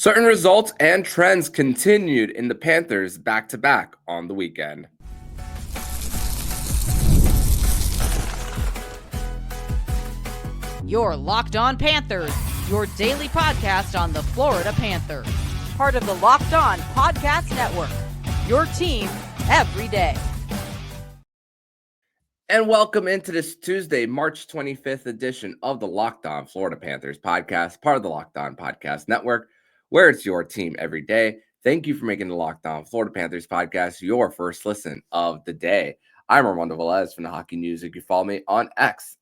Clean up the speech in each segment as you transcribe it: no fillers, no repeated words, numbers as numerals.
Certain results and trends continued in the Panthers back-to-back on the weekend. You're Locked On Panthers, your daily podcast on the Florida Panthers. Part of the Locked On Podcast Network, your team every day. And welcome into this Tuesday, March 25th edition of the Locked On Florida Panthers podcast, part of the Locked On Podcast Network, where it's your team every day. Thank you for making the Locked On Florida Panthers podcast your first listen of the day. I'm Armando Velez from the Hockey News. You can follow me on X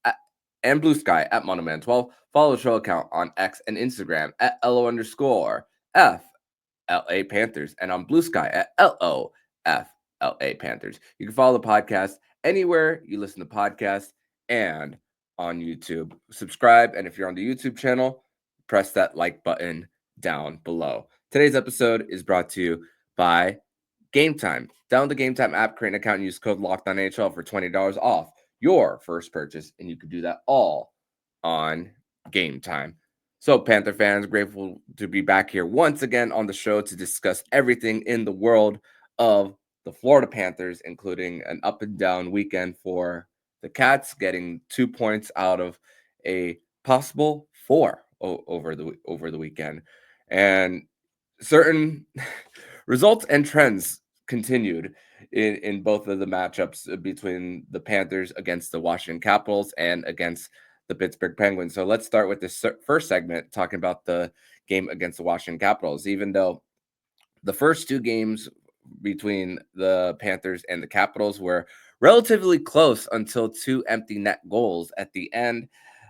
and Blue Sky at Monoman12. Follow the show account on X and Instagram at LO_FLA Panthers and on Blue Sky at LOFLA Panthers. You can follow the podcast anywhere you listen to podcasts and on YouTube. Subscribe, and if you're on the YouTube channel, press that like button down below. Today's episode is brought to you by Game Time. Download the Game Time app, create an account, and use code LOCKEDONNHL for $20 off your first purchase, and you can do that all on Game Time. So, Panther fans, grateful to be back here once again on the show to discuss everything in the world of the Florida Panthers, including an up and down weekend for the Cats, getting 2 points out of a possible 4 over the weekend, and certain results and trends continued in both of the matchups between the Panthers against the Washington Capitals and against the Pittsburgh Penguins. So let's start with this first segment talking about the game against the Washington Capitals. Even though the first two games between the Panthers and the Capitals were relatively close until two empty net goals at the end.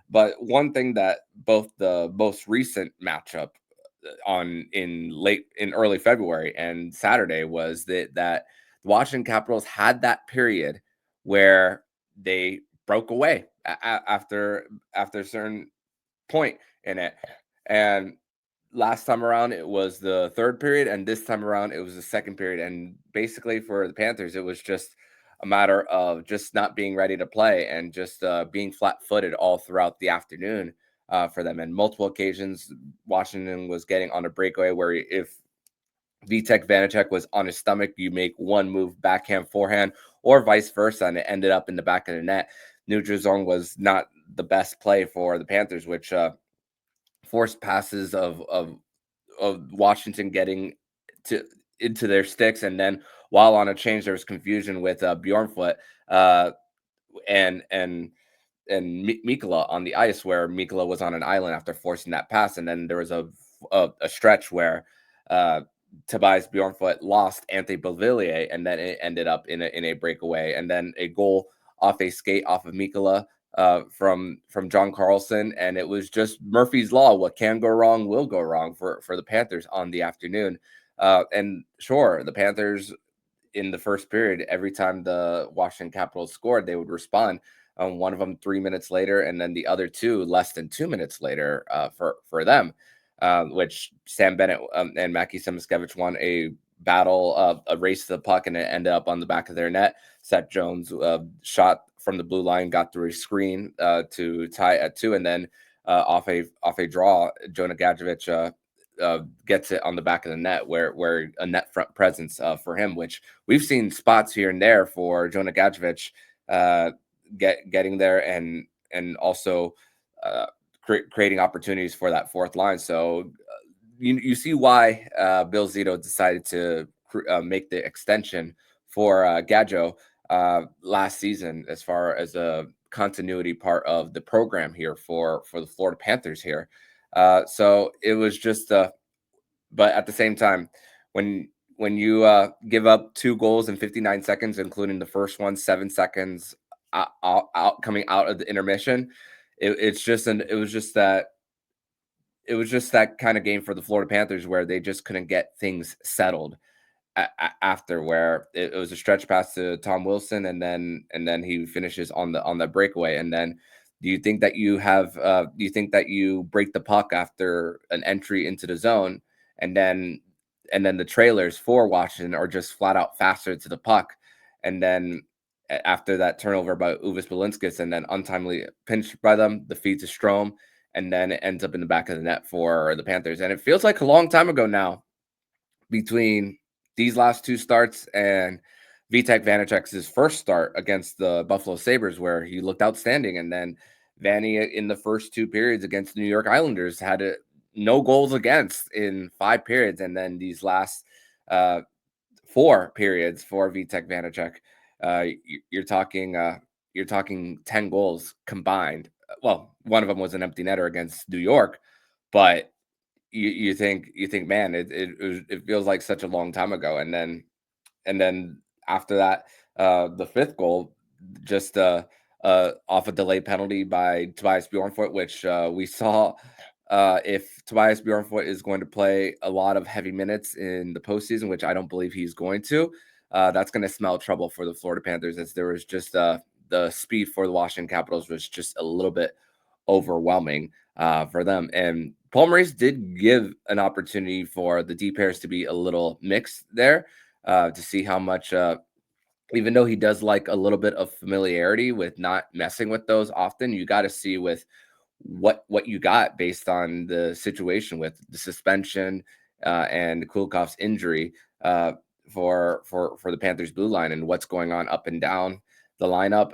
But one thing that both the most recent matchup in early February and Saturday was that the Washington Capitals had that period where they broke away after a certain point in it. And last time around it was the third period, and this time around it was the second period. And basically for the Panthers, it was just a matter of just not being ready to play and just being flat-footed all throughout the afternoon for them. And multiple occasions, Washington was getting on a breakaway where if Vitek Vanacek was on his stomach, you make one move, backhand, forehand, or vice versa, and it ended up in the back of the net. Neutral zone was not the best play for the Panthers, which forced passes of Washington getting into their sticks, and then while on a change, there was confusion with Bjornfoot and Mikkola on the ice, where Mikkola was on an island after forcing that pass, and then there was a stretch where Tobias Bjornfoot lost Anthony Beauvillier, and then it ended up in a breakaway, and then a goal off a skate off of Mikkola from John Carlson, and it was just Murphy's Law. What can go wrong will go wrong for the Panthers on the afternoon. And sure, the Panthers in the first period, every time the Washington Capitals scored, they would respond. One of them 3 minutes later, and then the other two less than 2 minutes later for them, which Sam Bennett and Mackie Samoskevich won a battle, a race to the puck, and it ended up on the back of their net. Seth Jones shot from the blue line, got through a screen to tie at 2, and then off a draw, Jonah Gadjevich gets it on the back of the net, where a net front presence for him, which we've seen spots here and there for Jonah Gadjevich getting there and also creating opportunities for that fourth line. So you see why Bill Zito decided to make the extension for Gadjo last season, as far as a continuity part of the program here for the Florida Panthers here. So it was just, but at the same time, when you give up 2 goals in 59 seconds, including the first one, 7 seconds out coming out of the intermission, it was just that kind of game for the Florida Panthers where they just couldn't get things settled after, where it was a stretch pass to Tom Wilson, and then he finishes on the breakaway. And then do you think that you break the puck after an entry into the zone, and then the trailers for Washington are just flat out faster to the puck, and then after that turnover by Uvis Balinskis and then untimely pinch by them, the feed to Strome, and then it ends up in the back of the net for the Panthers. And it feels like a long time ago now between these last two starts and Vitek Vanacek's first start against the Buffalo Sabres, where he looked outstanding. And then Vanny in the first two periods against the New York Islanders had no goals against in 5 periods. And then these last 4 periods for Vitek Vanacek, you're talking 10 goals combined. Well, one of them was an empty netter against New York, but you think, man, it feels like such a long time ago. And then after that, the 5th goal, just off a delayed penalty by Tobias Bjornfot, which we saw. If Tobias Bjornfot is going to play a lot of heavy minutes in the postseason, which I don't believe he's going to, that's going to smell trouble for the Florida Panthers, as there was just the speed for the Washington Capitals was just a little bit overwhelming for them. And Paul Maurice did give an opportunity for the D pairs to be a little mixed there, to see how much, even though he does like a little bit of familiarity with not messing with those often, you got to see with what you got based on the situation with the suspension and Kulikov's injury for the Panthers blue line, and what's going on up and down the lineup.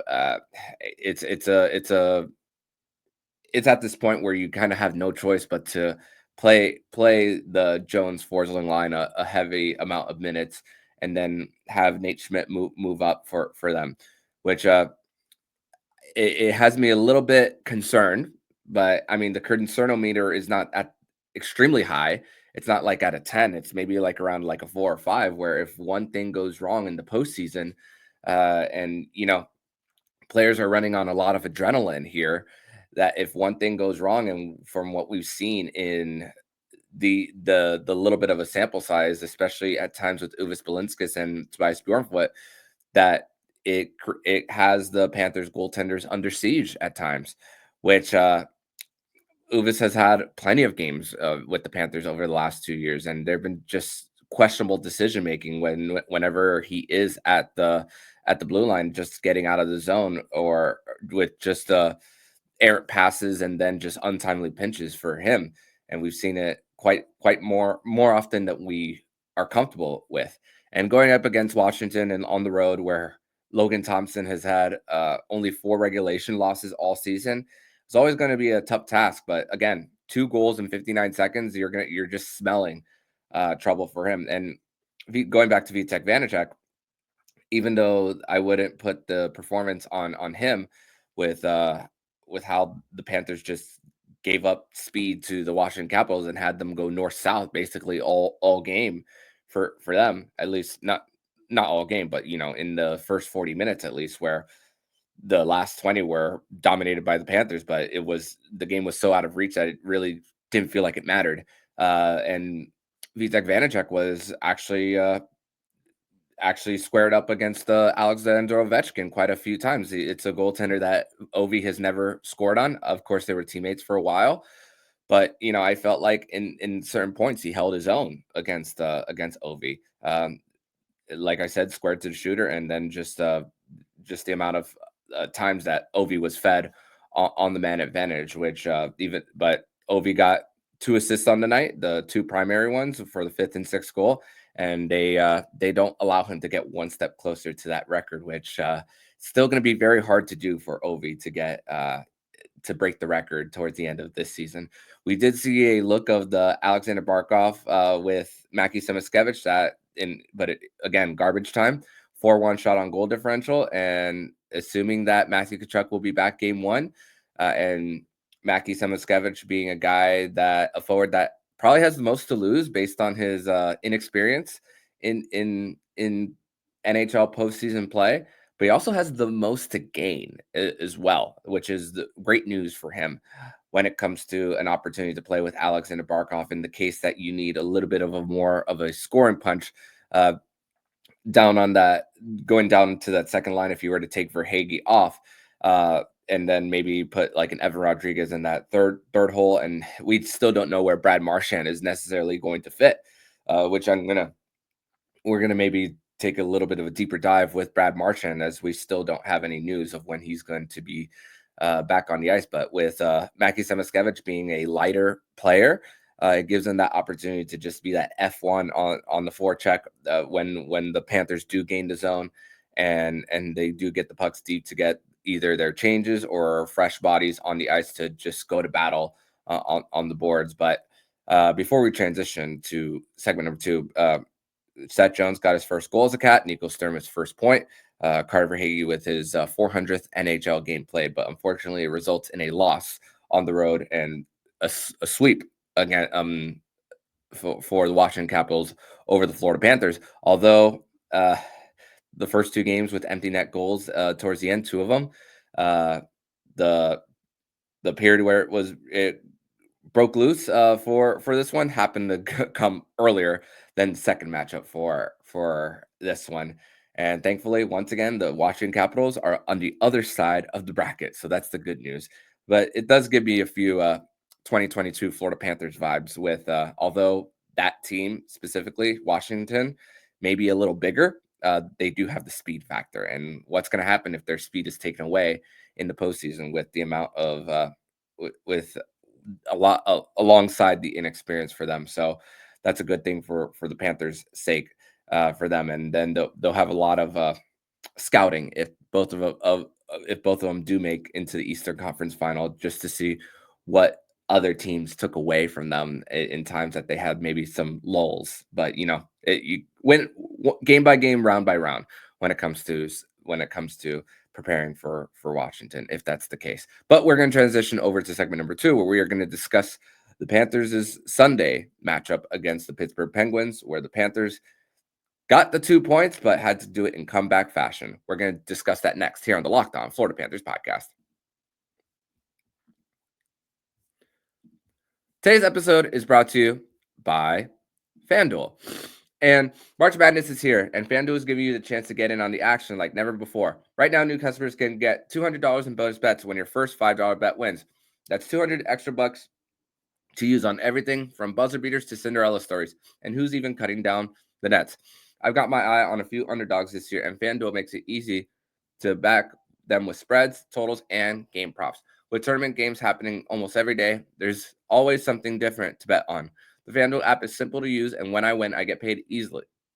It's at this point where you kind of have no choice but to play the Jones Forsling line a heavy amount of minutes, and then have Nate Schmidt move up for them, which it has me a little bit concerned. But I mean, the concernometer is not at extremely high. It's not like at a 10. It's maybe like around like a 4 or 5, where if one thing goes wrong in the postseason, and players are running on a lot of adrenaline here, that if one thing goes wrong, and from what we've seen in the little bit of a sample size, especially at times with Uvis Balinskis and Tobias Bjornfot, that it has the Panthers goaltenders under siege at times, which Uvis has had plenty of games with the Panthers over the last 2 years, and there've been just questionable decision making whenever he is at the blue line, just getting out of the zone, or with just errant passes and then just untimely pinches for him. And we've seen it quite more often than we are comfortable with. And going up against Washington and on the road, where Logan Thompson has had only 4 regulation losses all season, it's always going to be a tough task. But again, 2 goals in 59 seconds, you're just smelling trouble for him. And going back to Vitek Vanacek, even though I wouldn't put the performance on him with how the Panthers just gave up speed to the Washington Capitals and had them go north-south basically all game for them, at least not all game, but in the first 40 minutes at least, where the last 20 were dominated by the Panthers, but the game was so out of reach that it really didn't feel like it mattered. And Vitek Vanacek was actually squared up against Alexander Ovechkin quite a few times. It's a goaltender that Ovi has never scored on. Of course, they were teammates for a while, but I felt like in certain points he held his own against Ovi. Like I said, squared to the shooter, and then just the amount of times that Ovi was fed on the man advantage, which but Ovi got 2 assists on the night, the 2 primary ones for the 5th and 6th goal. And they don't allow him to get one step closer to that record, which still going to be very hard to do for Ovi to get to break the record towards the end of this season. We did see a look of the Alexander Barkov with Mackie Samoskevich, again, garbage time, 4-1 shot on goal differential, and assuming that Matthew Tkachuk will be back game 1, and Mackie Samoskevich being a forward that probably has the most to lose based on his inexperience in NHL postseason play, but he also has the most to gain as well, which is the great news for him when it comes to an opportunity to play with Alexander Barkov, in the case that you need a little bit of more of a scoring punch down on that, going down to that second line. If you were to take Verhaeghe off, and then maybe put like an Evan Rodriguez in that third hole, and we still don't know where Brad Marchand is necessarily going to fit, which we're gonna maybe take a little bit of a deeper dive with Brad Marchand, as we still don't have any news of when he's going to be back on the ice. But with Mackie Samoskevich being a lighter player, it gives them that opportunity to just be that F1 on the forecheck when the Panthers do gain the zone and they do get the pucks deep to get either their changes or fresh bodies on the ice to just go to battle on the boards. But before we transition to segment number 2, Seth Jones got his first goal as a Cat. Nico Sturm his first point. Carter Verhaeghe with his 400th NHL game played, but unfortunately it results in a loss on the road and a sweep again for the Washington Capitals over the Florida Panthers. Although the first 2 games with empty net goals towards the end, 2 of them, the period where it broke loose for this one happened to come earlier than the second matchup for this one. And thankfully, once again, the Washington Capitals are on the other side of the bracket. So that's the good news. But it does give me a few 2022 Florida Panthers vibes with, although that team specifically, Washington, may be a little bigger, they do have the speed factor. And what's going to happen if their speed is taken away in the postseason with the amount of, with a lot alongside the inexperience for them. So that's a good thing for the Panthers' sake for them. And then they'll have a lot of scouting if both of them do make into the Eastern Conference Final, just to see what other teams took away from them in times that they had maybe some lulls. But you win game by game, round by round when it comes to preparing for Washington, if that's the case. But we're going to transition over to segment number 2, where we are going to discuss the Panthers' Sunday matchup against the Pittsburgh Penguins, where the Panthers got the 2 points, but had to do it in comeback fashion. We're going to discuss that next here on the Locked On Florida Panthers podcast. Today's episode is brought to you by FanDuel. And March Madness is here, and FanDuel is giving you the chance to get in on the action like never before. Right now, new customers can get $200 in bonus bets when your first $5 bet wins. That's $200 extra bucks to use on everything from buzzer beaters to Cinderella stories, and who's even cutting down the nets. I've got my eye on a few underdogs this year, and FanDuel makes it easy to back them with spreads, totals, and game props. With tournament games happening almost every day, there's always something different to bet on. The FanDuel app is simple to use, and when I win, I get paid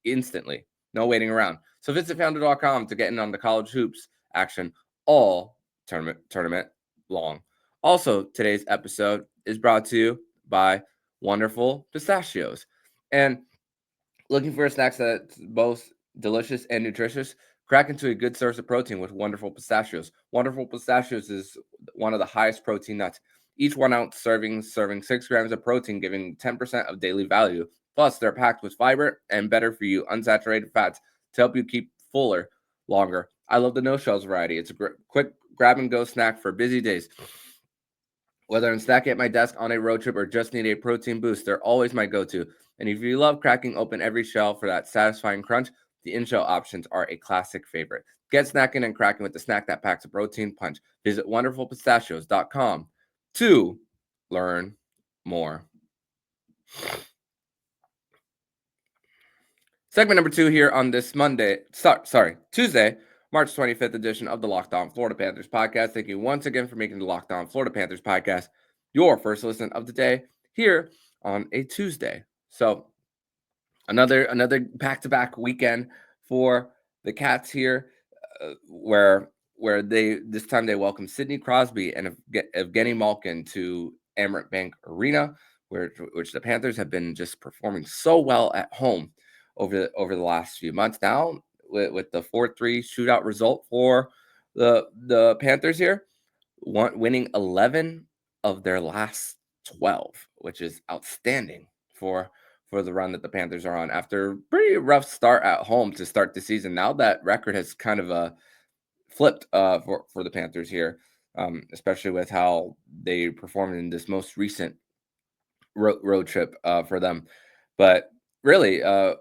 instantly. No waiting around. So visit FanDuel.com to get in on the college hoops action all tournament long. Also, today's episode is brought to you by Wonderful Pistachios. And looking for snacks that's both delicious and nutritious? Crack into a good source of protein with Wonderful Pistachios. Wonderful Pistachios is one of the highest protein nuts. Each 1 ounce serving 6 grams of protein, giving 10% of daily value. Plus, they're packed with fiber and better for you unsaturated fats to help you keep fuller longer. I love the no shells variety. It's a quick grab and go snack for busy days. Whether I'm snacking at my desk on a road trip or just need a protein boost, they're always my go-to. And if you love cracking open every shell for that satisfying crunch, the in-shell options are a classic favorite. Get snacking and cracking with the snack that packs a protein punch. Visit wonderfulpistachios.com to learn more. Segment number 2 here on this Tuesday, March 25th edition of the Locked On Florida Panthers podcast. Thank you once again for making the Locked On Florida Panthers podcast your first listen of the day here on a Tuesday. So another back-to-back weekend for the Cats here, where they this time they welcome Sidney Crosby and Evgeny Malkin to Amerant Bank Arena, which the Panthers have been just performing so well at home over the last few months now, with the 4-3 shootout result for the Panthers here, winning 11 of their last 12, which is outstanding for the run that the Panthers are on after a pretty rough start at home to start the season. Now that record has kind of flipped for the Panthers here, especially with how they performed in this most recent road trip for them. But really, the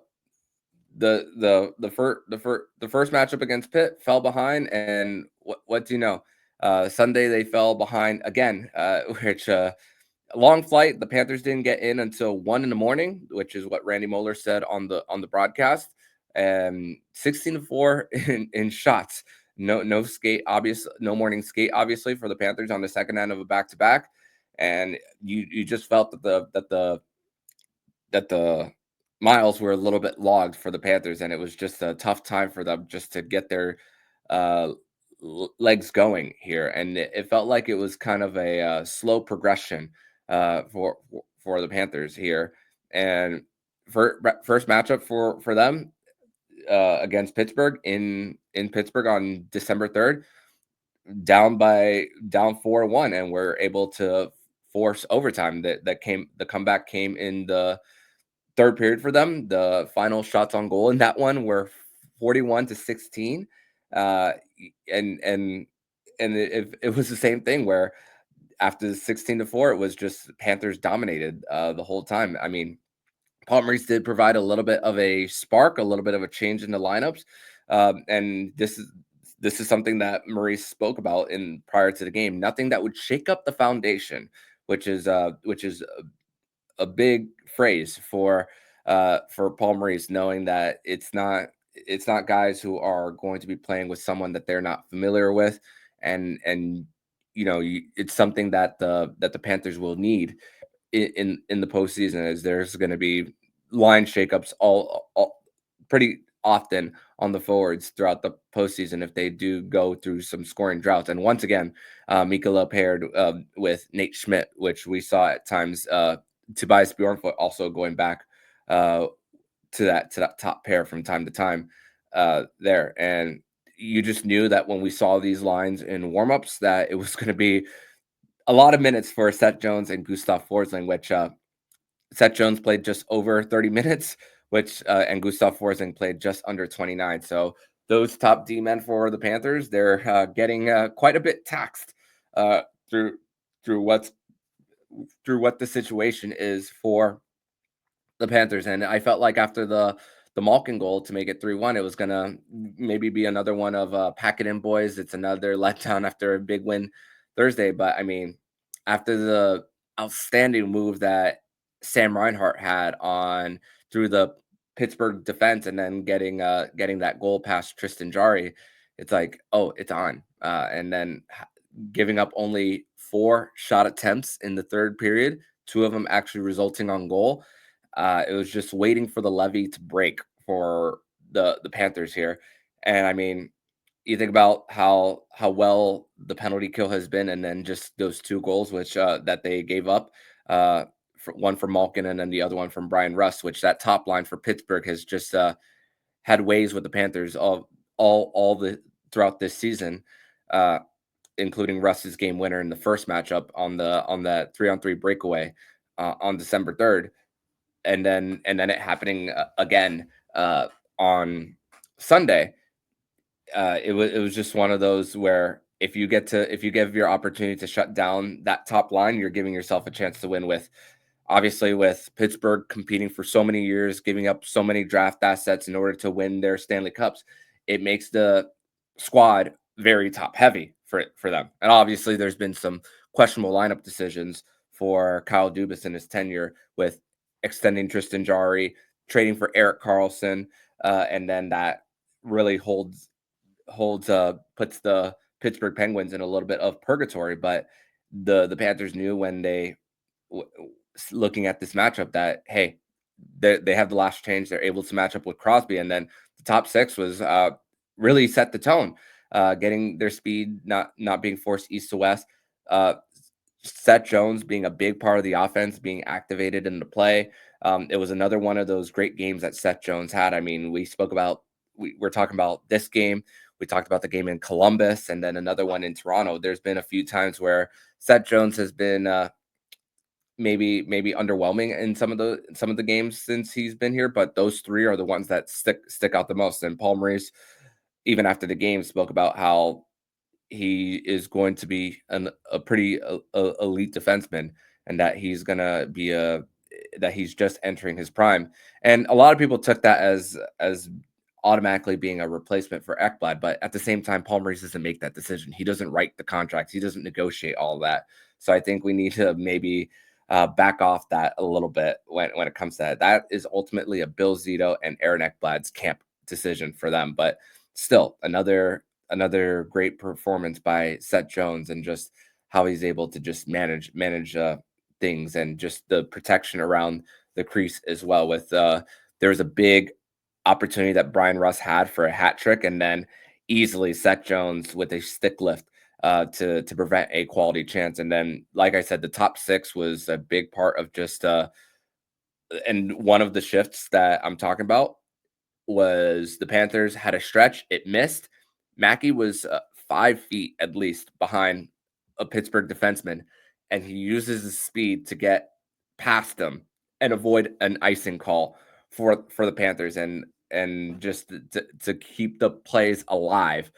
first matchup against Pitt fell behind, and what do you know? Sunday they fell behind again, which a long flight. The Panthers didn't get in until 1 a.m, which is what Randy Moeller said on the broadcast. And 16-4 in shots no skate, obvious, no morning skate, obviously, for the Panthers on the second end of a back-to-back. And you just felt that the miles were a little bit logged for the Panthers, and it was just a tough time for them just to get their uh, legs going here. And it felt like it was kind of a slow progression for the Panthers here. And first matchup for them against Pittsburgh in Pittsburgh on December 3rd, down 4-1, and we're able to force overtime. The comeback came in the third period for them. The final shots on goal in that one were 41-16. Uh, and it was the same thing where after the 16-4, it was just Panthers dominated the whole time. I mean, Paul Maurice did provide a little bit of a spark, a little bit of a change in the lineups, and this is something that Maurice spoke about in prior to the game. Nothing that would shake up the foundation, which is a big phrase for Paul Maurice, knowing that it's not guys who are going to be playing with someone that they're not familiar with, and it's something that the Panthers will need in the postseason, as there's going to be line shakeups all pretty often on the forwards throughout the postseason if they do go through some scoring droughts. And once again, Mikkola paired with Nate Schmidt, which we saw at times. Tobias Bjornfoot also going back to that top pair from time to time there. And you just knew that when we saw these lines in warmups that it was going to be a lot of minutes for Seth Jones and Gustav Forsling, which Seth Jones played just over 30 minutes, which and Gustav Forsling played just under 29. So those top D men for the Panthers, they're getting quite a bit taxed uh, through through what's through what the situation is for the Panthers. And I felt like after the Malkin goal to make it 3-1, it was gonna maybe be another one of pack it in, boys. It's another letdown after a big win Thursday. But I mean, after the outstanding move that Sam Reinhart had on through the Pittsburgh defense, and then getting that goal past Tristan Jarry, it's like, oh, it's on. And then giving up only 4 shot attempts in the third period, 2 of them actually resulting on goal. It was just waiting for the levee to break for the Panthers here. And I mean, you think about how well the penalty kill has been, and then just those 2 goals, which that they gave up, one from Malkin and then the other one from Brian Rust, which that top line for Pittsburgh has just had ways with the Panthers all the throughout this season, uh, including Rust's game winner in the first matchup on that 3-on-3 breakaway on December 3rd, and then it happening again on Sunday. It was just one of those where if you give your opportunity to shut down that top line, you're giving yourself a chance to win. With obviously with Pittsburgh competing for so many years, giving up so many draft assets in order to win their Stanley Cups, it makes the squad very top heavy for them. And obviously there's been some questionable lineup decisions for Kyle Dubas in his tenure, with extending Tristan Jarry, trading for Erik Karlsson, and then that really puts the Pittsburgh Penguins in a little bit of purgatory. But the Panthers knew when looking at this matchup that, hey, they have the last change. They're able to match up with Crosby, and then the top 6 was really set the tone, getting their speed, not being forced east to west. Seth Jones being a big part of the offense, being activated into play. It was another one of those great games that Seth Jones had. I mean, we're talking about this game. We talked about the game in Columbus, and then another one in Toronto. There's been a few times where Seth Jones has been maybe underwhelming in some of the games since he's been here, but those 3 are the ones that stick out the most. And Paul Maurice, even after the game, spoke about how he is going to be a pretty elite defenseman, and that he's gonna be that he's just entering his prime. And a lot of people took that as automatically being a replacement for Ekblad, but at the same time, Paul Maurice doesn't make that decision. He doesn't write the contracts. He doesn't negotiate all of that. So I think we need to maybe back off that a little bit when it comes to that. That is ultimately a Bill Zito and Aaron Ekblad's camp decision for them. But still, another another great performance by Seth Jones, and just how he's able to just manage things, and just the protection around the crease as well. With there was a big opportunity that Brian Russ had for a hat trick, and then easily Seth Jones with a stick lift to prevent a quality chance. And then, like I said, the top six was a big part of just and one of the shifts that I'm talking about was the Panthers had a stretch, it missed. Mackey was 5 feet at least behind a Pittsburgh defenseman, and he uses his speed to get past them and avoid an icing call for the Panthers, and just to keep the plays alive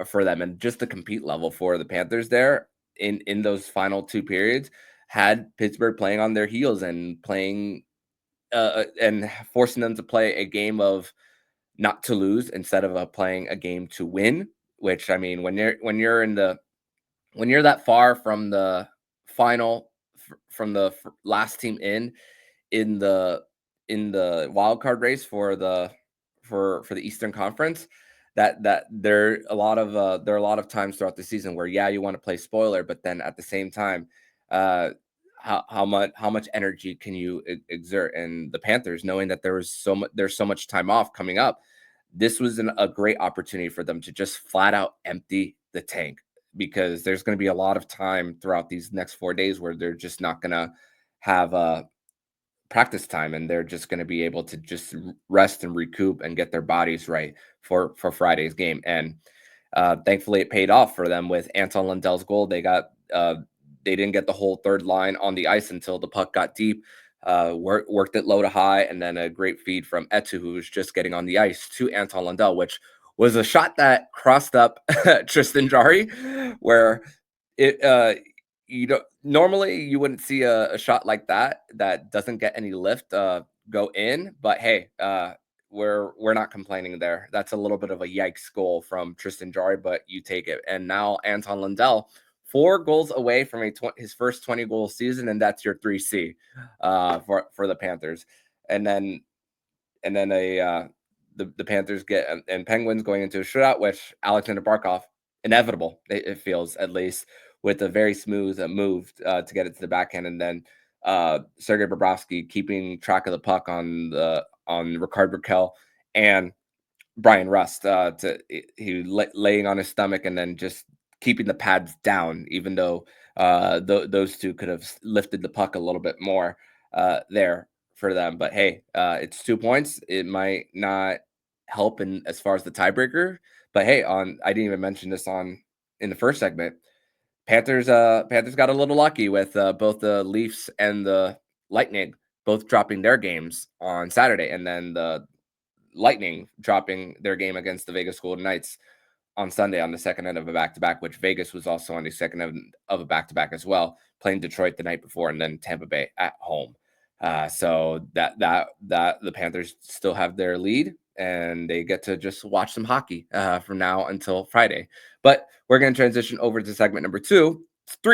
for them, and just the compete level for the Panthers there in those final two periods had Pittsburgh playing on their heels and playing and forcing them to play a game of not to lose instead of playing a game to win. Which, I mean, when you're that far from the final, from the last team in the wild card race for the Eastern Conference, that there are a lot of times throughout the season where, yeah, you want to play spoiler, but then at the same time, uh how much energy can you exert? And the Panthers, knowing that there's so much time off coming up, this was a great opportunity for them to just flat out empty the tank, because there's going to be a lot of time throughout these next 4 days where they're just not going to have practice time, and they're just going to be able to just rest and recoup and get their bodies right for Friday's game. And thankfully it paid off for them with Anton Lundell's goal. They didn't get the whole third line on the ice until the puck got deep. Worked it low to high, and then a great feed from Etu, who was just getting on the ice, to Anton Lundell, which was a shot that crossed up Tristan Jarry, where it you don't normally you wouldn't see a shot like that doesn't get any lift go in, but hey, we're not complaining there. That's a little bit of a yikes goal from Tristan Jarry, but you take it. And now Anton Lundell, 4 goals away from his first 20-goal season, and that's your 3C for the Panthers. And then the Panthers get and Penguins going into a shootout, which Alexander Barkov, inevitable, it feels, at least, with a very smooth move to get it to the backhand, and then Sergei Bobrovsky keeping track of the puck on Ricard Raquel and Brian Rust laying on his stomach and then just keeping the pads down, even though those two could have lifted the puck a little bit more there for them. But hey, it's 2 points. It might not help in as far as the tiebreaker, but hey, I didn't even mention this in the first segment. Panthers got a little lucky with both the Leafs and the Lightning both dropping their games on Saturday, and then the Lightning dropping their game against the Vegas Golden Knights on Sunday on the second end of a back-to-back, which Vegas was also on the second end of a back-to-back as well, playing Detroit the night before, and then Tampa Bay at home. So that the Panthers still have their lead, and they get to just watch some hockey from now until Friday. But we're going to transition over to segment number 3,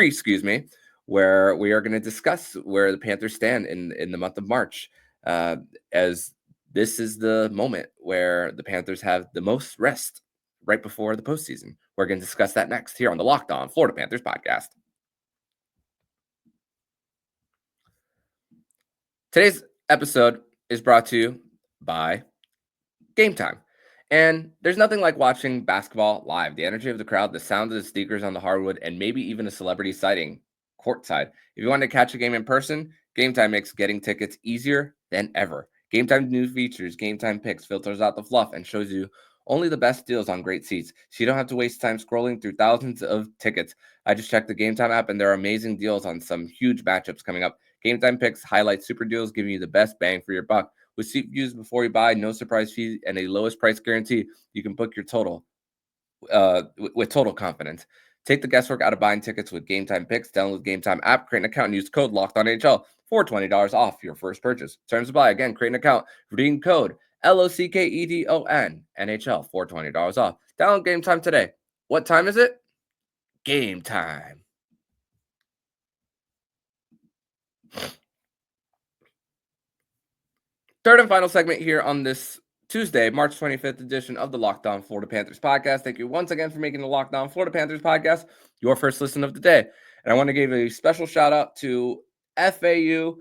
excuse me, where we are going to discuss where the Panthers stand in the month of March, as this is the moment where the Panthers have the most rest right before the postseason. We're going to discuss that next here on the Locked On Florida Panthers podcast. Today's episode is brought to you by Game Time. And there's nothing like watching basketball live. The energy of the crowd, the sound of the sneakers on the hardwood, and maybe even a celebrity sighting courtside. If you want to catch a game in person, Game Time makes getting tickets easier than ever. Game Time's new features, Game Time Picks, filters out the fluff and shows you only the best deals on great seats, so you don't have to waste time scrolling through thousands of tickets. I just checked the Game Time app, and there are amazing deals on some huge matchups coming up. Game Time Picks highlights super deals, giving you the best bang for your buck. With seat views before you buy, no surprise fees, and a lowest price guarantee, you can book your total with total confidence. Take the guesswork out of buying tickets with Game Time Picks. Download the Game Time app, create an account, and use code LOCKEDONNHL for $20 off your first purchase. Terms apply. Again, create an account, redeem code LOCKEDON NHL for $20 off. Download Game Time today. What time is it? Game time. Third and final segment here on this Tuesday, March 25th edition of the Locked On Florida Panthers podcast. Thank you once again for making the Locked On Florida Panthers podcast your first listen of the day. And I want to give a special shout out to FAU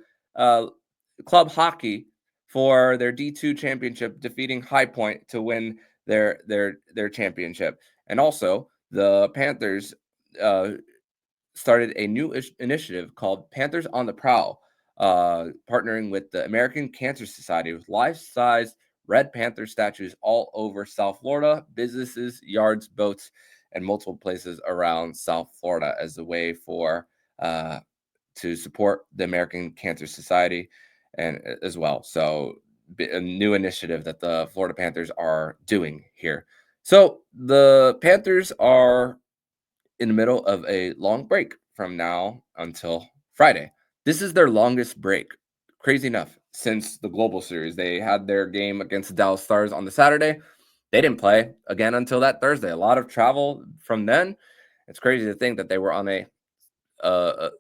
Club Hockey for their D2 championship, defeating High Point to win their championship. And also, the Panthers started a new initiative called Panthers on the Prowl, partnering with the American Cancer Society with life-size Red Panther statues all over South Florida, businesses, yards, boats, and multiple places around South Florida as a way for to support the American Cancer Society and as well. So a new initiative that the Florida Panthers are doing here. So the Panthers are in the middle of a long break from now until Friday. This is their longest break, crazy enough, since the Global Series. They had their game against the Dallas Stars on the Saturday. They didn't play again until that Thursday. A lot of travel from then. It's crazy to think that they were on that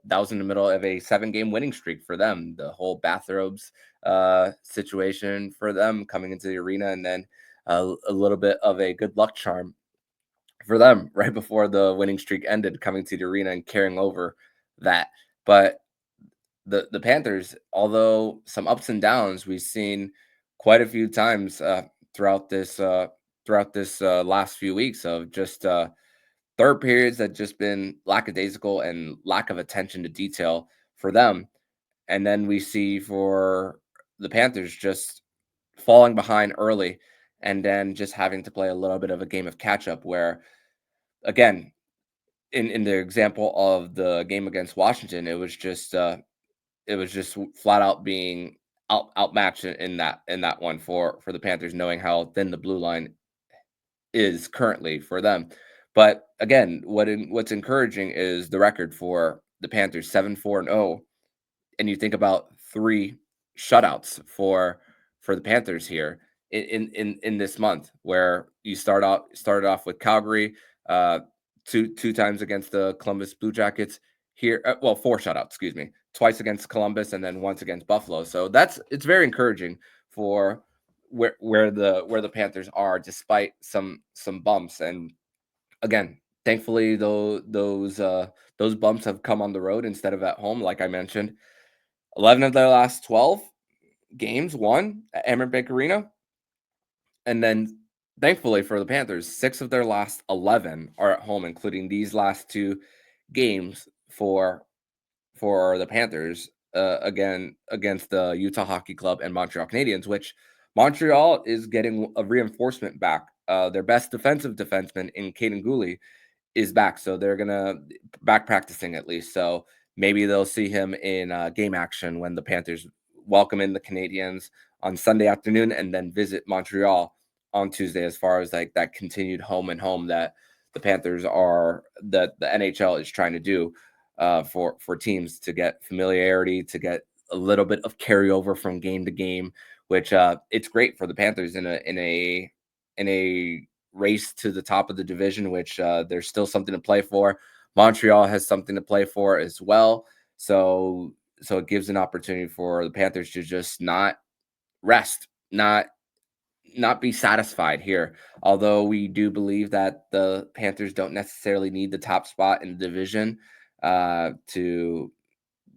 was in the middle of a 7-game winning streak for them. The whole bathrobes situation for them coming into the arena, and then a little bit of a good luck charm for them right before the winning streak ended, coming to the arena and carrying over that. But the Panthers, although some ups and downs, we've seen quite a few times throughout this last few weeks of just third periods that just been lackadaisical and lack of attention to detail for them. And then we see for the Panthers just falling behind early and then just having to play a little bit of a game of catch up where, again, in the example of the game against Washington, it was just flat out being outmatched in that one for the Panthers, knowing how thin the blue line is currently for them. But again, what's encouraging is the record for the Panthers, 7-4-0, and you think about 3 shutouts for the Panthers here in this month, where you started off with Calgary, two times against the Columbus Blue Jackets here. 4 shutouts, excuse me, twice against Columbus and then once against Buffalo. So it's very encouraging for where the Panthers are, despite some bumps. And again, thankfully, those bumps have come on the road instead of at home. Like I mentioned, 11 of their last 12 games won at Amerant Bank Arena. And then thankfully for the Panthers, 6 of their last 11 are at home, including these last 2 games for the Panthers again against the Utah Hockey Club and Montreal Canadiens, which Montreal is getting a reinforcement back. Their best defensive defenseman in Caden Gooley is back, so they're gonna back practicing at least. So maybe they'll see him in game action when the Panthers welcome in the Canadiens on Sunday afternoon and then visit Montreal on Tuesday. As far as like that continued home and home that the Panthers are, that the NHL is trying to do for teams to get familiarity, to get a little bit of carryover from game to game, which it's great for the Panthers in a race to the top of the division, which there's still something to play for. Montreal has something to play for as well. So it gives an opportunity for the Panthers to just not rest, not be satisfied here. Although we do believe that the Panthers don't necessarily need the top spot in the division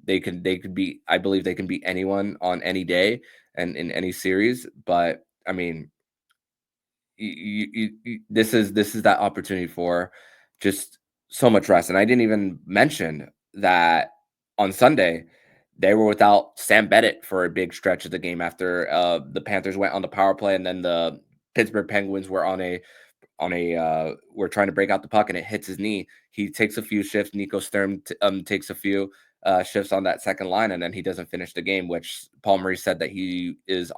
they could be, I believe they can beat anyone on any day and in any series. But I mean, this is that opportunity for just so much rest. And I didn't even mention that on Sunday they were without Sam Bennett for a big stretch of the game after the Panthers went on the power play, and then the Pittsburgh Penguins were we're trying to break out the puck and it hits his knee. He takes a few shifts. Nico Sturm takes a few shifts on that second line, and then he doesn't finish the game, which Paul Maurice said that he was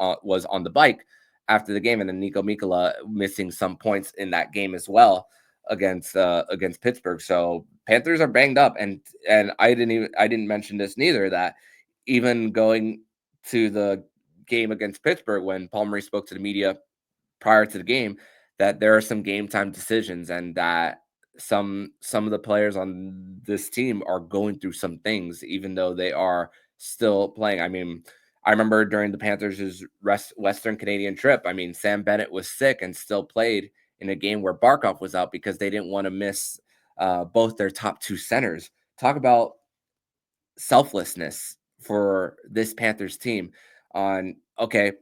on the bike after the game. And then Nico Mikkola missing some points in that game as well against Pittsburgh. So Panthers are banged up, and I didn't mention this neither, that even going to the game against Pittsburgh, when Paul Maurice spoke to the media prior to the game, that there are some game time decisions, and that some of the players on this team are going through some things, even though they are still playing. I mean, I remember during the Panthers' Western Canadian trip, I mean, Sam Bennett was sick and still played in a game where Barkov was out because they didn't want to miss both their top two centers. Talk about selflessness for this Panthers team on, okay,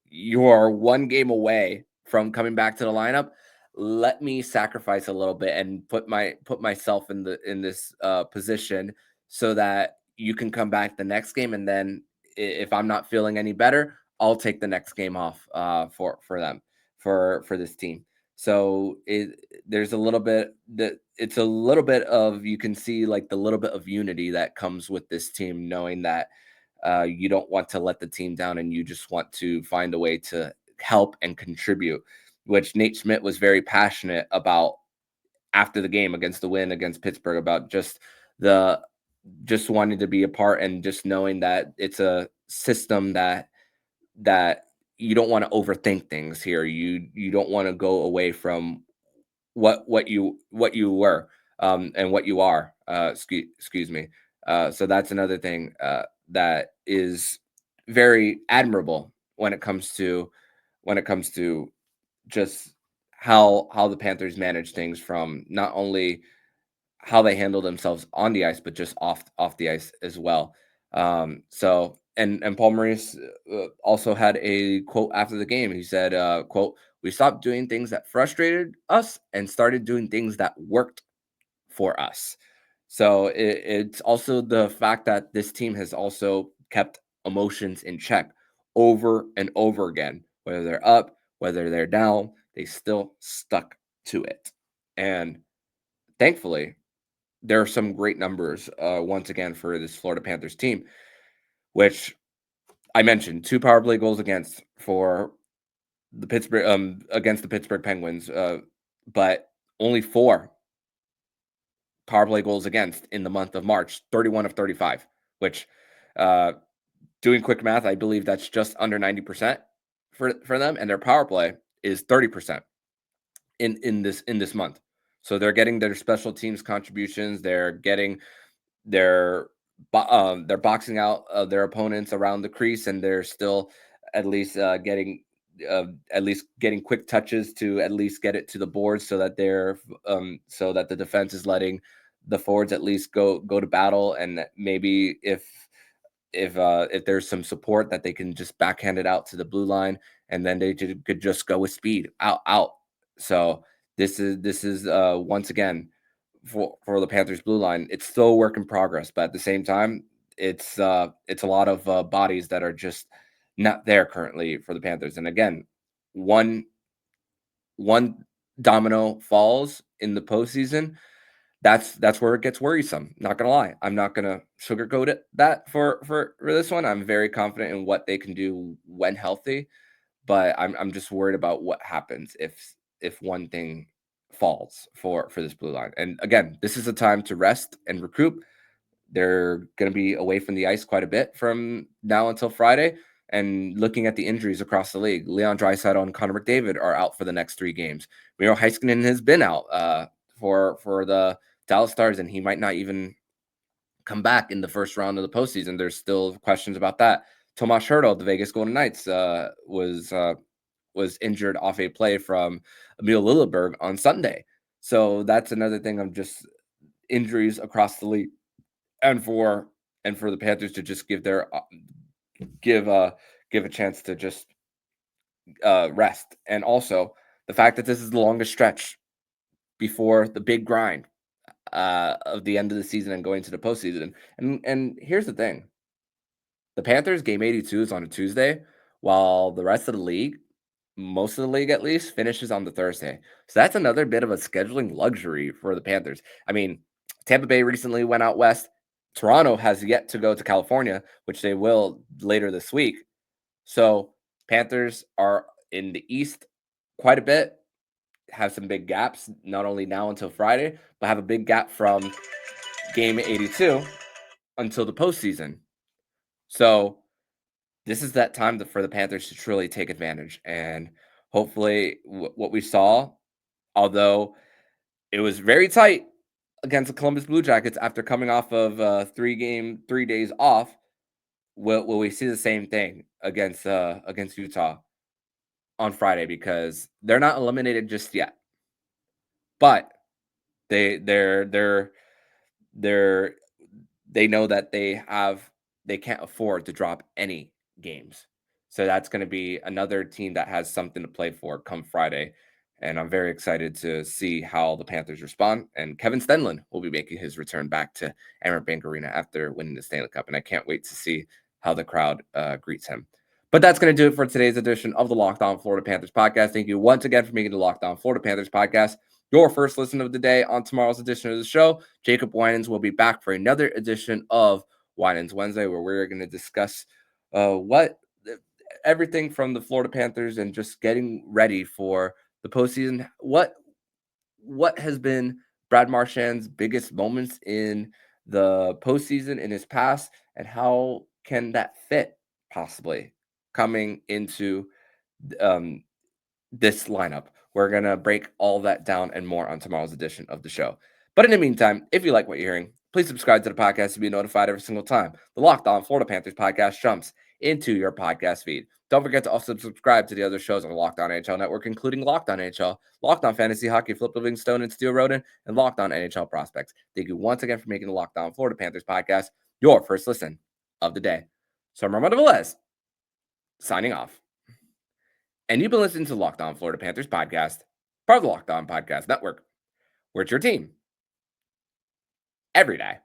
you're one game away from coming back to the lineup. Let me sacrifice a little bit and put myself in this position so that you can come back the next game, and then if I'm not feeling any better, I'll take the next game off for them for this team. So there's a little bit that it's a little bit of, you can see like the little bit of unity that comes with this team, knowing that you don't want to let the team down and you just want to find a way to help and contribute, which Nate Schmidt was very passionate about after the game against the win against Pittsburgh, about just wanting to be a part and just knowing that it's a system that you don't want to overthink things here. You don't want to go away from what you were and what you are. Excuse me. So that's another thing that is very admirable when it comes to just how the Panthers manage things, from not only how they handle themselves on the ice, but just off the ice as well. So and Paul Maurice also had a quote after the game. He said, "quote We stopped doing things that frustrated us and started doing things that worked for us." So it's also the fact that this team has also kept emotions in check over and over again. Whether they're up, whether they're down, they still stuck to it. And thankfully, there are some great numbers once again for this Florida Panthers team, which I mentioned, 2 power play goals against for the Pittsburgh against the Pittsburgh Penguins, but only 4 power play goals against in the month of March, 31 of 35, which uh, doing quick math, I believe that's just under 90% for them, and their power play is 30% in this month. So they're getting their special teams contributions, they're getting they're boxing out their opponents around the crease, and they're still at least getting quick touches to at least get it to the boards, so that so that the defense is letting the forwards at least go to battle, and maybe if there's some support, that they can just backhand it out to the blue line, and then they could just go with speed out. So this is once again for the Panthers blue line. It's still a work in progress, but at the same time, it's a lot of bodies that are just not there currently for the Panthers. And again, one domino falls in the postseason, that's where it gets worrisome. Not gonna lie, I'm not gonna sugarcoat that for this one. I'm very confident in what they can do when healthy, but I'm just worried about what happens if one thing falls for this blue line. And again, this is a time to rest and recoup. They're going to be away from the ice quite a bit from now until Friday. And looking at the injuries across the league, Leon Draisaitl and Connor McDavid are out for the next 3 games. Miro Heiskanen has been out for the Dallas Stars, and he might not even come back in the first round of the postseason. There's still questions about that. Tomas Hertl of the Vegas Golden Knights was injured off a play from Emil Lilleberg on Sunday. So that's another thing of just injuries across the league, and for the Panthers to just give a chance to just rest. And also the fact that this is the longest stretch before the big grind of the end of the season and going to the postseason. And here's the thing. The Panthers game 82 is on a Tuesday, while the rest of the league, most of the league at least, finishes on the Thursday. So that's another bit of a scheduling luxury for the Panthers. I mean, Tampa Bay recently went out west. Toronto has yet to go to California, which they will later this week. So Panthers are in the East quite a bit, have some big gaps, not only now until Friday, but have a big gap from game 82 until the postseason. So this is that time for the Panthers to truly take advantage. And hopefully what we saw, although it was very tight against the Columbus Blue Jackets after coming off of 3 days off, will we see the same thing against Utah on Friday? Because they're not eliminated just yet, but they're they're they know that they can't afford to drop any games. So that's going to be another team that has something to play for come Friday. And I'm very excited to see how the Panthers respond. And Kevin Stenlund will be making his return back to Emirates Bank Arena after winning the Stanley Cup. And I can't wait to see how the crowd greets him. But that's going to do it for today's edition of the Locked On Florida Panthers podcast. Thank you once again for making the Locked On Florida Panthers podcast your first listen of the day. On tomorrow's edition of the show, Jacob Winans will be back for another edition of Winans Wednesday, where we're going to discuss everything from the Florida Panthers and just getting ready for the postseason. What has been Brad Marchand's biggest moments in the postseason in his past, and how can that fit possibly coming into this lineup? We're going to break all that down and more on tomorrow's edition of the show. But in the meantime, if you like what you're hearing, please subscribe to the podcast to be notified every single time the Locked On Florida Panthers podcast jumps into your podcast feed. Don't forget to also subscribe to the other shows on the Locked On NHL Network, including Locked On NHL, Locked On Fantasy Hockey, Flip Livingstone and Steel Roden, and Locked On NHL Prospects. Thank you once again for making the Locked On Florida Panthers podcast your first listen of the day. So I'm Armando Velez, signing off. And you've been listening to the Locked On Florida Panthers podcast, part of the Locked On Podcast Network, where it's your team every day.